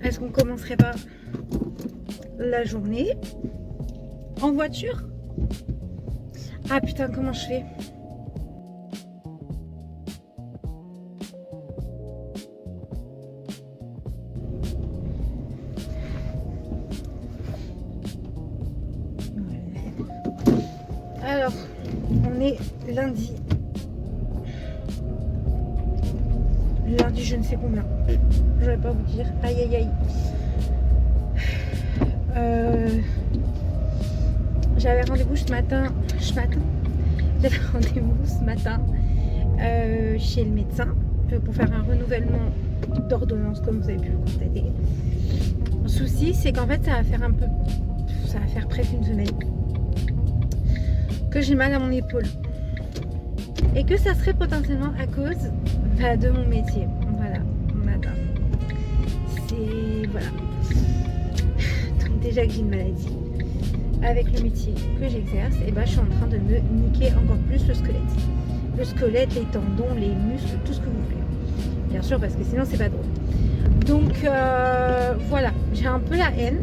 Est-ce qu'on commencerait pas la journée en voiture? Ah putain, comment je fais? Alors, on est lundi. Lundi, je ne sais combien. Je vais pas vous dire. Aïe aïe aïe. J'avais rendez-vous ce matin. J'avais rendez-vous ce matin chez le médecin pour faire un renouvellement d'ordonnance, comme vous avez pu le constater. Le souci, c'est qu'en fait, ça va faire presque une semaine que j'ai mal à mon épaule et que ça serait potentiellement à cause de mon métier. Voilà, voilà. Donc déjà que j'ai une maladie avec le métier que j'exerce, et je suis en train de me niquer encore plus le squelette, les tendons, les muscles, tout ce que vous voulez, bien sûr, parce que sinon c'est pas drôle. Donc voilà, j'ai un peu la haine.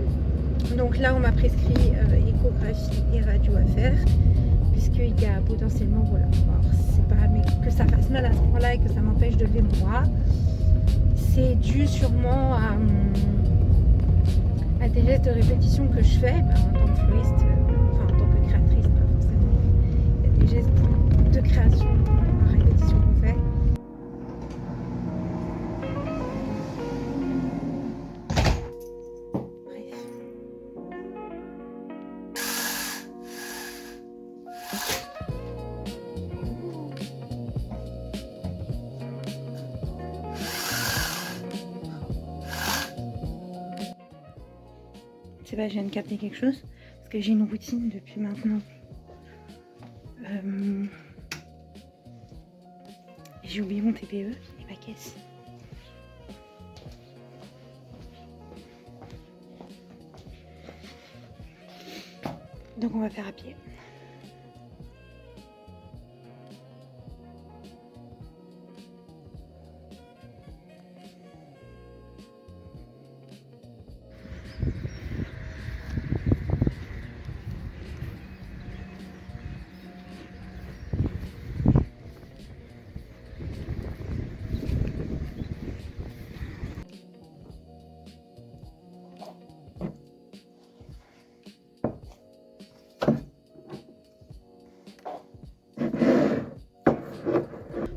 Donc là on m'a prescrit échographie et radio à faire, puisqu'il y a potentiellement, voilà, c'est pas, mais que ça fasse mal à ce point-là et que ça m'empêche de lever mon bras, c'est dû sûrement à des gestes de répétition que je fais en tant que floriste, enfin en tant que créatrice, pas forcément. Il y a des gestes de création à répétition qu'on fait. C'est pas, je viens de capter quelque chose parce que j'ai une routine depuis maintenant. J'ai oublié mon TPE et ma caisse. Donc on va faire à pied.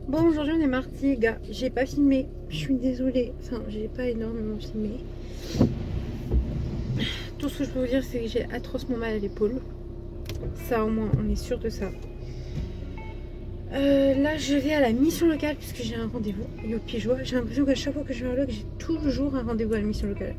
Bon, aujourd'hui on est mardi, les gars. J'ai pas filmé, je suis désolée. Enfin, j'ai pas énormément filmé. Tout ce que je peux vous dire, c'est que j'ai atrocement mal à l'épaule. Ça, au moins, on est sûr de ça. Là, je vais à la mission locale puisque j'ai un rendez-vous. Et au Pigeois, j'ai l'impression qu'à chaque fois que je vais à l'OC, j'ai toujours un rendez-vous à la mission locale.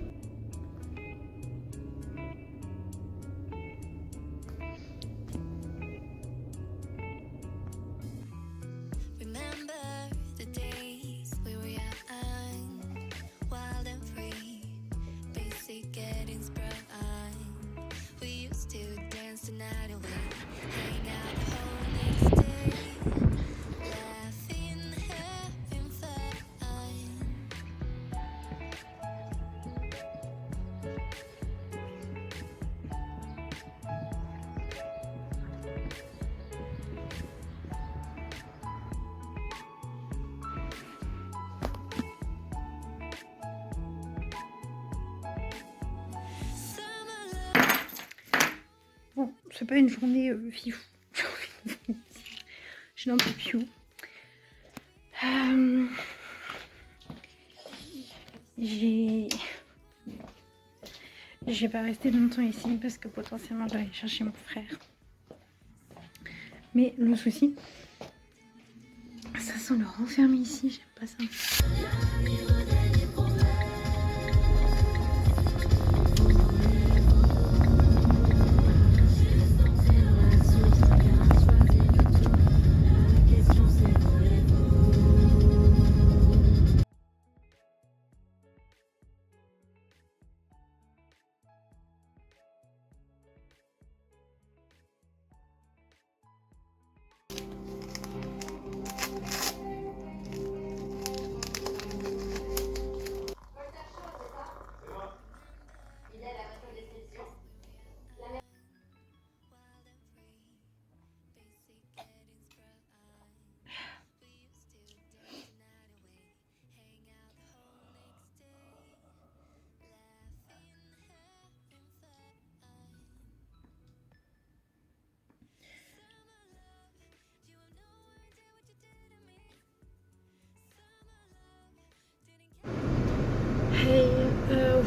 Bon, c'est pas une journée fifou. Je n'en peux plus. Je vais pas rester longtemps ici parce que potentiellement je vais aller chercher mon frère. Mais le souci, ça sent le renfermé ici, j'aime pas ça.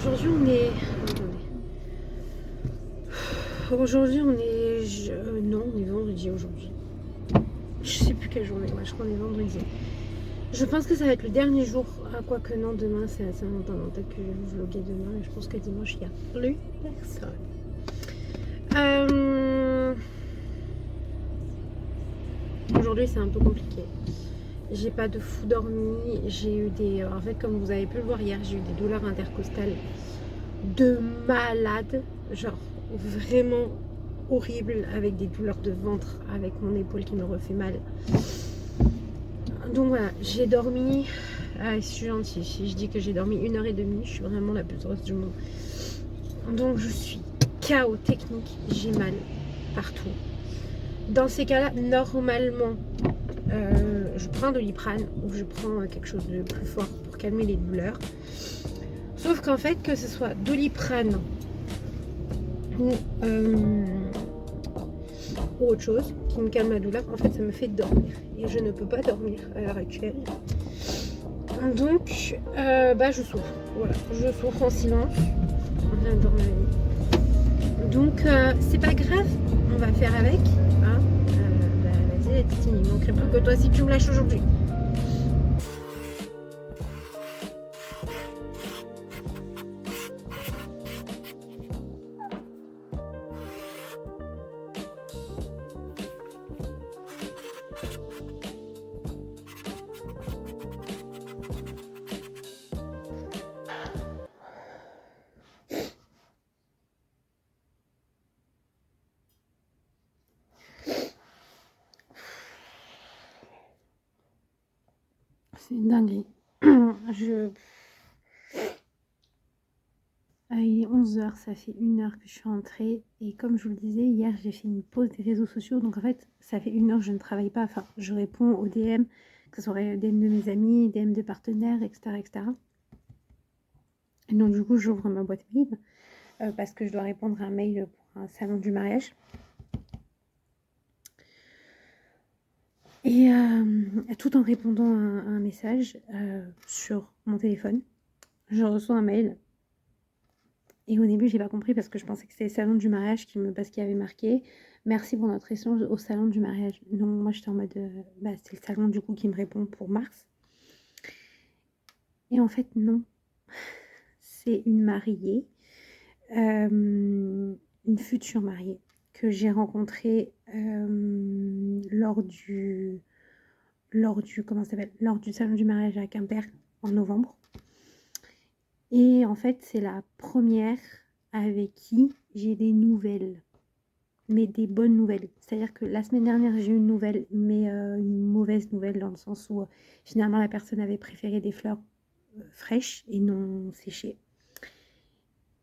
aujourd'hui on est... Aujourd'hui on est... Non, on est vendredi aujourd'hui. Je sais plus quelle journée, je crois qu'on est vendredi. Je pense que ça va être le dernier jour. Ah, quoique non, demain c'est assez longtemps. Peut-être que je vais vlogger demain. Et je pense que dimanche il n'y a plus personne. Aujourd'hui c'est un peu compliqué. J'ai pas de fou dormi. J'ai eu des... En fait, comme vous avez pu le voir hier, j'ai eu des douleurs intercostales de malade. Genre vraiment horrible, avec des douleurs de ventre, avec mon épaule qui me refait mal. Donc voilà, j'ai dormi, je suis gentille, si je dis que j'ai dormi 1h30, je suis vraiment la plus heureuse du monde. Donc je suis KO technique, j'ai mal partout. Dans ces cas-là, normalement, je prends de Doliprane ou je prends quelque chose de plus fort pour calmer les douleurs. Sauf qu'en fait, que ce soit Doliprane ou autre chose qui me calme la douleur, en fait ça me fait dormir et je ne peux pas dormir à l'heure actuelle. Donc je souffre, voilà, je souffre en silence. J'adore ma vie. Donc c'est pas grave, on va faire avec, hein. Vas-y la petite, il manquerait plus que toi si tu me lâches aujourd'hui. C'est une dinguerie. Il est 11h, ça fait 1h que je suis rentrée. Et comme je vous le disais, hier j'ai fait une pause des réseaux sociaux. Donc en fait, ça fait 1h que je ne travaille pas. Enfin, je réponds aux DM, que ce soit DM de mes amis, DM de partenaires, etc. etc. Et donc du coup, j'ouvre ma boîte mail parce que je dois répondre à un mail pour un salon du mariage. Et tout en répondant à un message sur mon téléphone, je reçois un mail. Et au début, j'ai pas compris parce que je pensais que c'était le salon du mariage parce qu'il y avait marqué « Merci pour notre échange au salon du mariage ». Donc moi, j'étais en mode c'est le salon du coup qui me répond pour mars. Et en fait, non. C'est une mariée, une future mariée que j'ai rencontrée lors du salon du mariage à Quimper en novembre. Et en fait, c'est la première avec qui j'ai des nouvelles, mais des bonnes nouvelles. C'est-à-dire que la semaine dernière, j'ai eu une nouvelle, mais une mauvaise nouvelle dans le sens où finalement la personne avait préféré des fleurs fraîches et non séchées.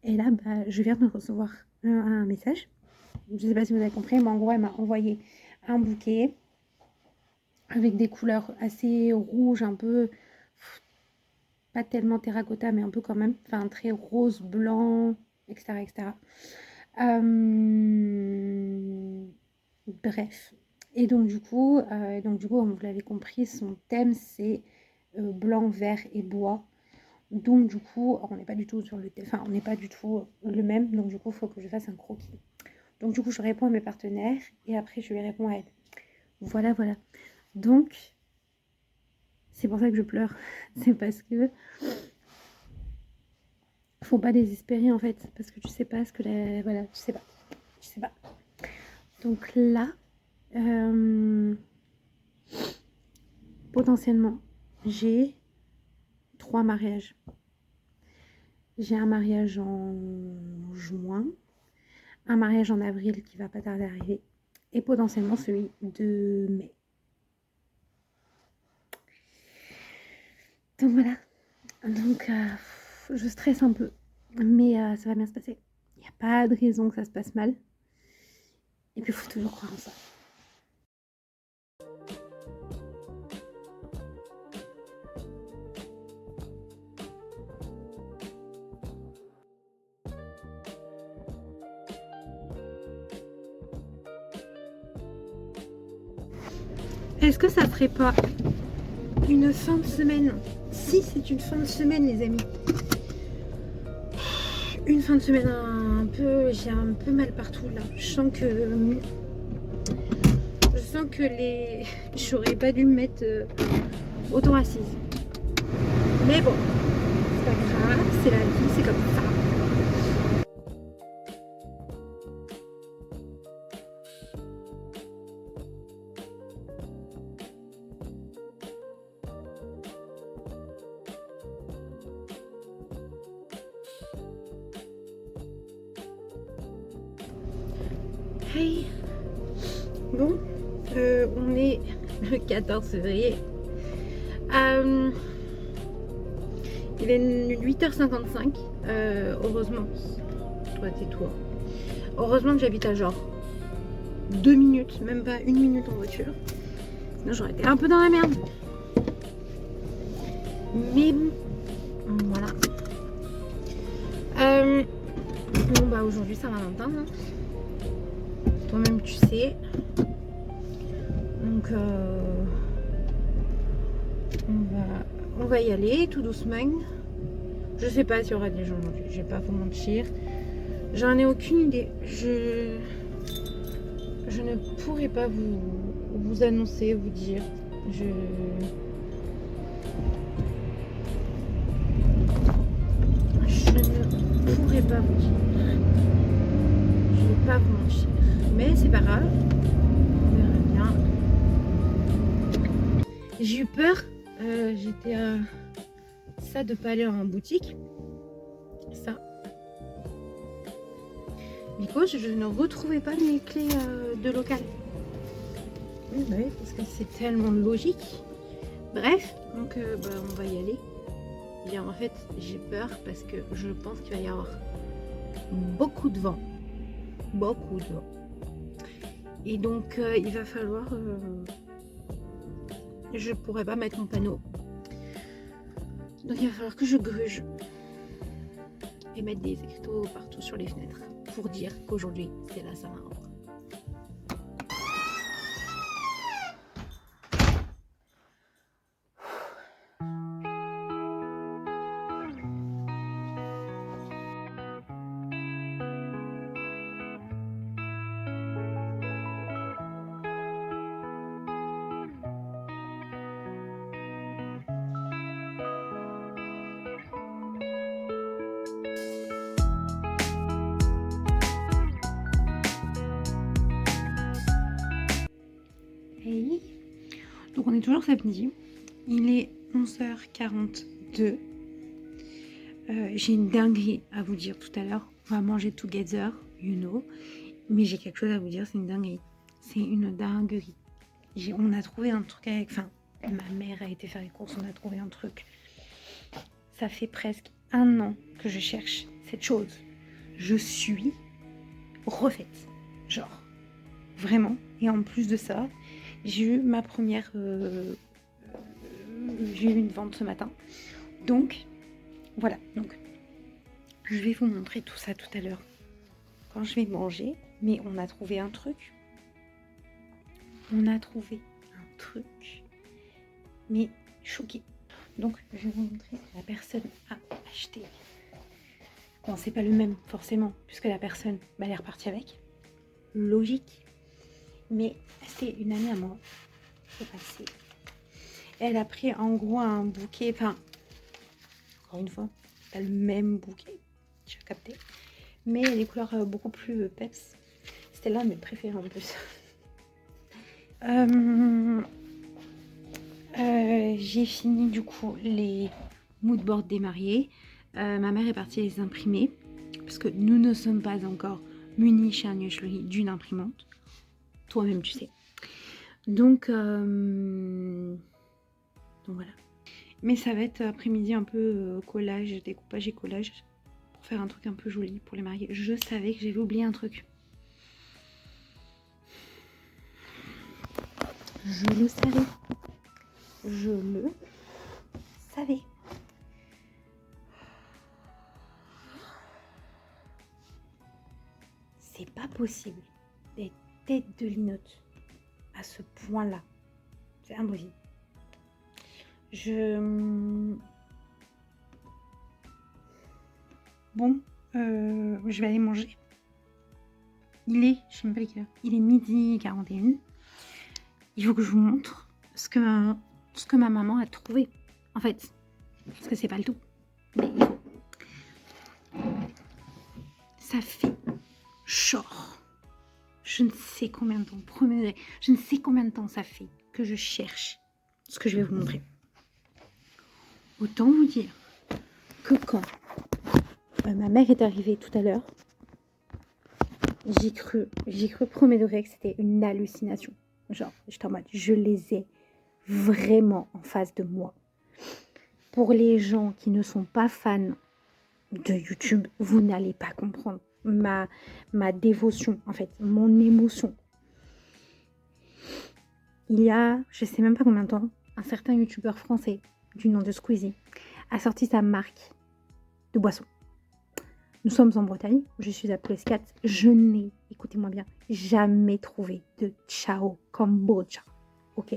Et là, je viens de recevoir un message. Je ne sais pas si vous avez compris, mais en gros, elle m'a envoyé un bouquet avec des couleurs assez rouges, un peu... pas tellement terracotta, mais un peu quand même. Enfin, très rose, blanc, etc. etc. Bref. Et donc, du coup, vous l'avez compris, son thème, c'est blanc, vert et bois. Donc, du coup, on n'est pas du tout sur le thème. Enfin, on n'est pas du tout le même. Donc, du coup, il faut que je fasse un croquis. Donc, du coup, je réponds à mes partenaires et après, je lui réponds à elle. Voilà, voilà. Donc... c'est pour ça que je pleure. C'est parce que faut pas désespérer en fait, parce que tu sais pas ce que voilà, tu sais pas. Donc là, potentiellement, j'ai 3 mariages. J'ai un mariage en juin, un mariage en avril qui va pas tarder à arriver, et potentiellement celui de mai. Donc voilà. Donc je stresse un peu, mais ça va bien se passer. Il n'y a pas de raison que ça se passe mal. Et puis il faut toujours croire en ça. Est-ce que ça ferait pas une fin de semaine? Si, c'est une fin de semaine, les amis. une fin de semaine j'ai un peu mal partout là. Je sens que j'aurais pas dû me mettre autant assise. Mais bon, c'est pas grave, c'est la vie, c'est comme ça. Hey. Bon, on est le 14 février. Il est 8h55. Heureusement, toi tais-toi. Heureusement que j'habite à genre 2 minutes, même pas 1 minute en voiture. Sinon j'aurais été un peu dans la merde. Mais bon, voilà. Bon bah aujourd'hui c'est Saint-Valentin. Hein. Toi-même tu sais. Donc on va y aller tout doucement. Je sais pas s'il y aura des gens aujourd'hui, je vais pas vous mentir. J'en ai aucune idée. Je ne pourrais pas vous annoncer, vous dire. Je ne pourrais pas vous dire. Je vais pas vous mentir. Mais c'est pas grave. On verra bien. J'ai eu peur. J'étais à ça de pas aller en boutique. Ça. Because je ne retrouvais pas mes clés de local. Oui, bah oui, parce que c'est tellement logique. Bref, donc on va y aller. Et en fait, j'ai peur parce que je pense qu'il va y avoir beaucoup de vent. Beaucoup de vent. Et donc, il va falloir... je pourrais pas mettre mon panneau. Donc, il va falloir que je gruge. Et mettre des écriteaux partout sur les fenêtres. Pour dire qu'aujourd'hui, c'est la Saint-Valentin. Hey. Donc on est toujours samedi, il est 11h42. J'ai une dinguerie à vous dire tout à l'heure. On va manger together, you know. Mais j'ai quelque chose à vous dire, c'est une dinguerie. C'est une dinguerie. On a trouvé un truc avec... Enfin, ma mère a été faire les courses, on a trouvé un truc. Ça fait presque 1 an que je cherche cette chose. Je suis refaite. Genre, vraiment. Et en plus de ça, j'ai eu ma première... j'ai eu une vente ce matin. Donc, voilà. Donc, je vais vous montrer tout ça tout à l'heure quand je vais manger. Mais on a trouvé un truc. On a trouvé un truc. Mais choqué. Donc, je vais vous montrer ce que la personne a acheté. Bon, c'est pas le même, forcément, puisque la personne, bah, elle est repartie avec. Logique. Mais c'est une amie à moi. C'est passé. Elle a pris en gros un bouquet, enfin, encore une fois, pas le même bouquet, j'ai capté, mais les couleurs beaucoup plus peps. C'était l'un de mes préférés en plus. J'ai fini du coup les moodboards des mariés. Ma mère est partie les imprimer, parce que nous ne sommes pas encore munis chez Agnès Fleury d'une imprimante. Toi-même tu sais. Donc voilà. Mais ça va être après-midi un peu collage, découpage et collage pour faire un truc un peu joli pour les mariés. Je savais que j'avais oublié un truc. Je le savais. Je le savais. C'est pas possible des têtes de linotte à ce point-là. C'est impossible. Bon, je vais aller manger. Il est, je sais même pas quelle heure, il est 12h41. Il faut que je vous montre ce que ma maman a trouvé. En fait, parce que c'est pas le tout. Mais il faut. Ça fait genre, je ne sais combien de temps, premier, je ne sais combien de temps ça fait que je cherche ce que je vais vous montrer. Autant vous dire que quand ma mère est arrivée tout à l'heure, j'ai cru premier degré que c'était une hallucination. Genre, j'étais en mode, je les ai vraiment en face de moi. Pour les gens qui ne sont pas fans de YouTube, vous n'allez pas comprendre ma dévotion, en fait, mon émotion. Il y a, je sais même pas combien de temps, un certain YouTubeur français du nom de Squeezie a sorti sa marque de boisson. Nous sommes en Bretagne, je suis à PS4, je n'ai, écoutez-moi bien, jamais trouvé de Ciao Kombucha. Ok.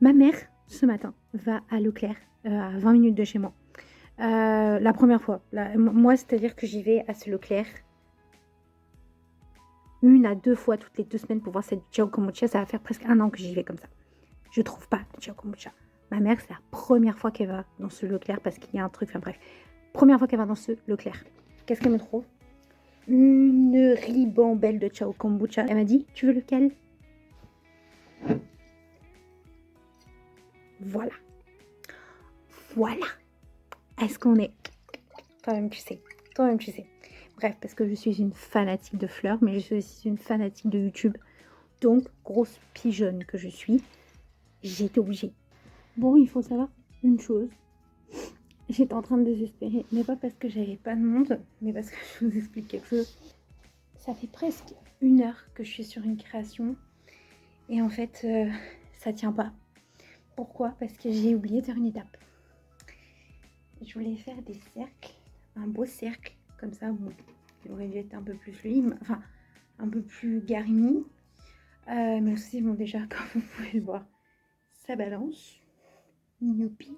Ma mère, ce matin, va à Leclerc, à 20 minutes de chez moi. La première fois. Moi, c'est-à-dire que j'y vais à ce Leclerc 1 à 2 fois toutes les 2 semaines pour voir cette Ciao Kombucha. Ça va faire presque 1 an que j'y vais comme ça. Je trouve pas de Ciao Kombucha. Ma mère, c'est la première fois qu'elle va dans ce Leclerc parce qu'il y a un truc, enfin bref. Première fois qu'elle va dans ce Leclerc. Qu'est-ce qu'elle me trouve? Une ribambelle de Ciao Kombucha. Elle m'a dit, tu veux lequel? Voilà. Voilà. Est-ce qu'on est... Toi-même, tu sais. Toi-même, tu sais. Bref, parce que je suis une fanatique de fleurs, mais je suis aussi une fanatique de YouTube. Donc, grosse pigeonne que je suis, j'étais obligée. Bon, il faut savoir une chose. J'étais en train de désespérer, mais pas parce que j'avais pas de monde, mais parce que je vous explique quelque chose. Ça fait presque 1 heure que je suis sur une création, et en fait, ça tient pas. Pourquoi? Parce que j'ai oublié de faire une étape. Je voulais faire des cercles, un beau cercle, comme ça, bon, il aurait dû être un peu plus fluide, enfin, un peu plus garni. Mais aussi, bon, déjà, comme vous pouvez le voir, ça balance. Youpi.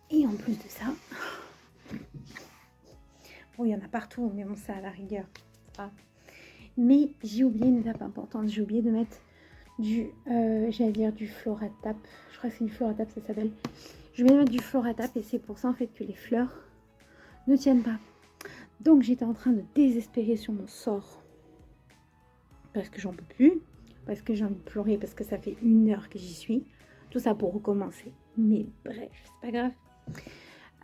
Et en plus de ça, bon, il y en a partout, mais bon, ça à la rigueur. Ça. Mais j'ai oublié une étape importante, j'ai oublié de mettre du, j'allais dire du Floratap, je crois que c'est du Floratap, ça s'appelle. Je vais mettre du Floratap et c'est pour ça en fait que les fleurs ne tiennent pas. Donc j'étais en train de désespérer sur mon sort parce que j'en peux plus, parce que j'ai envie de pleurer, parce que ça fait 1 heure que j'y suis. Tout ça pour recommencer. Mais bref, c'est pas grave.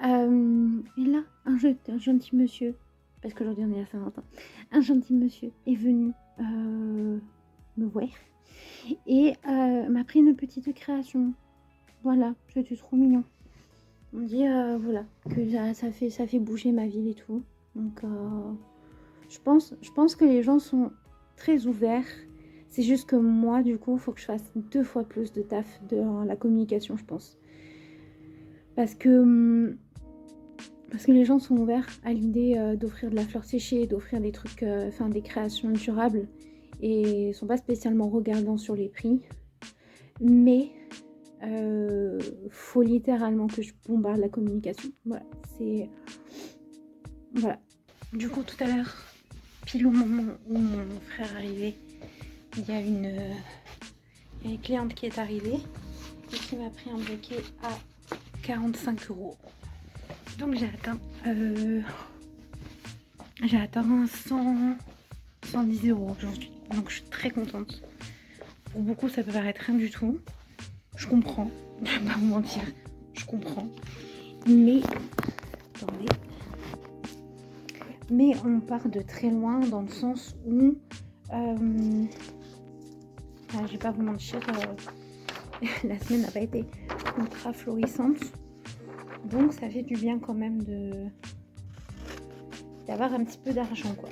Et là, un gentil monsieur, parce qu'aujourd'hui on est à Saint-Valentin, un gentil monsieur est venu me voir et m'a pris une petite création. Voilà, c'était trop mignon. On dit voilà que ça fait bouger ma ville et tout. Donc je pense que les gens sont très ouverts. C'est juste que moi, du coup, il faut que je fasse 2 fois plus de taf dans la communication, je pense. Parce que les gens sont ouverts à l'idée d'offrir de la fleur séchée, d'offrir des trucs, enfin des créations durables. Et ne sont pas spécialement regardants sur les prix. Mais faut littéralement que je bombarde la communication. Voilà, c'est... Voilà. Du coup, tout à l'heure, pile au moment où mon frère arrivait, il y a une cliente qui est arrivée et qui m'a pris un bouquet à 45 €. Donc j'ai atteint 110 € aujourd'hui. Donc je suis très contente. Pour beaucoup, ça peut paraître rien du tout. Je comprends. Je vais pas vous mentir. Je comprends. Mais... Attendez. Mais on part de très loin dans le sens où... je vais pas vous mentir, la semaine n'a pas été ultra florissante, donc ça fait du bien quand même d'avoir un petit peu d'argent, quoi.